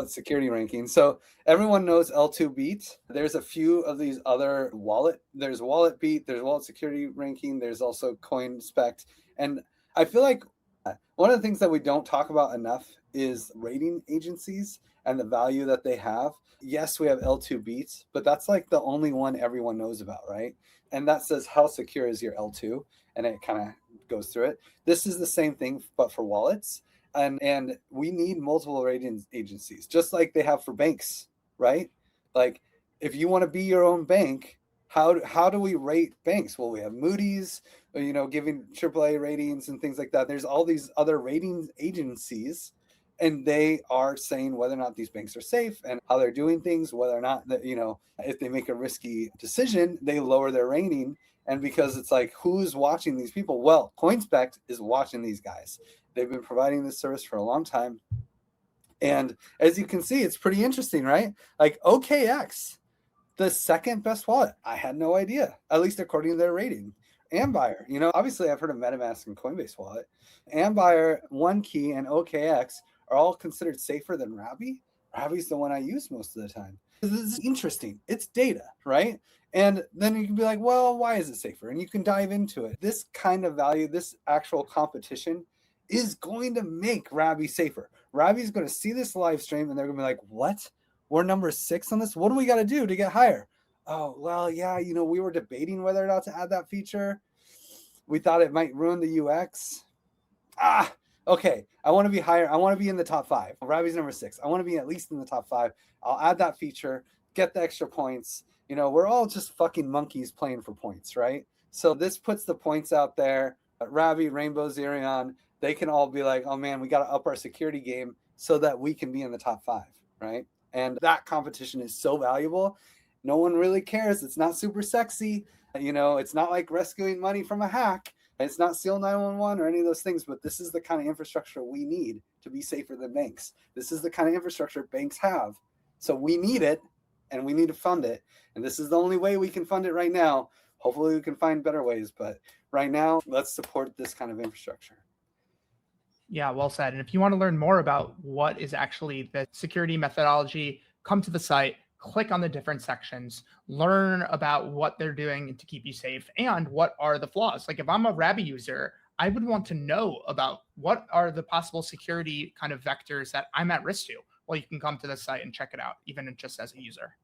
wallet security ranking. So everyone knows L2 Beat. There's a few of these other there's Wallet Beat, there's wallet security ranking, there's also CoinSpect. And I feel like one of the things that we don't talk about enough is rating agencies and the value that they have. Yes, we have L2 Beat, but that's like the only one everyone knows about, right? And that says how secure is your L2, and it kind of goes through it. This is the same thing, but for wallets. And we need multiple rating agencies, just like they have for banks, right? Like if you want to be your own bank, how do we rate banks? Well, we have Moody's, giving AAA ratings and things like that. There's all these other rating agencies, and they are saying whether or not these banks are safe and how they're doing things, whether or not that, if they make a risky decision, they lower their rating. And because it's like, who's watching these people? Well, CoinSpect is watching these guys. They've been providing this service for a long time. And as you can see, it's pretty interesting, right? Like OKX, the second best wallet. I had no idea, at least according to their rating. Ambire, obviously I've heard of MetaMask and Coinbase Wallet. Ambire, OneKey, and OKX are all considered safer than Rabi. Rabi's the one I use most of the time. This is interesting. It's data, right? And then you can be like, well, why is it safer? And you can dive into it. This kind of value, this actual competition is going to make Rabi safer. Rabi's going to see this live stream and they're going to be like, what? We're number 6 on this? What do we got to do to get higher? Oh, well, yeah, we were debating whether or not to add that feature. We thought it might ruin the UX. Okay, I want to be higher. I want to be in the top 5. Rabi's number 6. I want to be at least in the top 5. I'll add that feature, get the extra points. We're all just fucking monkeys playing for points, right? So this puts the points out there. Rabi, Rainbow, Zerion, they can all be like, oh man, we got to up our security game so that we can be in the top 5, right? And that competition is so valuable. No one really cares. It's not super sexy. It's not like rescuing money from a hack. It's not SEAL 911 or any of those things, but this is the kind of infrastructure we need to be safer than banks. This is the kind of infrastructure banks have. So we need it, and we need to fund it. And this is the only way we can fund it right now. Hopefully we can find better ways, but right now, let's support this kind of infrastructure. Yeah, well said. And if you want to learn more about what is actually the security methodology, come to the site, click on the different sections, learn about what they're doing to keep you safe and what are the flaws. Like if I'm a Rabi user, I would want to know about what are the possible security kind of vectors that I'm at risk to. Well, you can come to the site and check it out, even just as a user.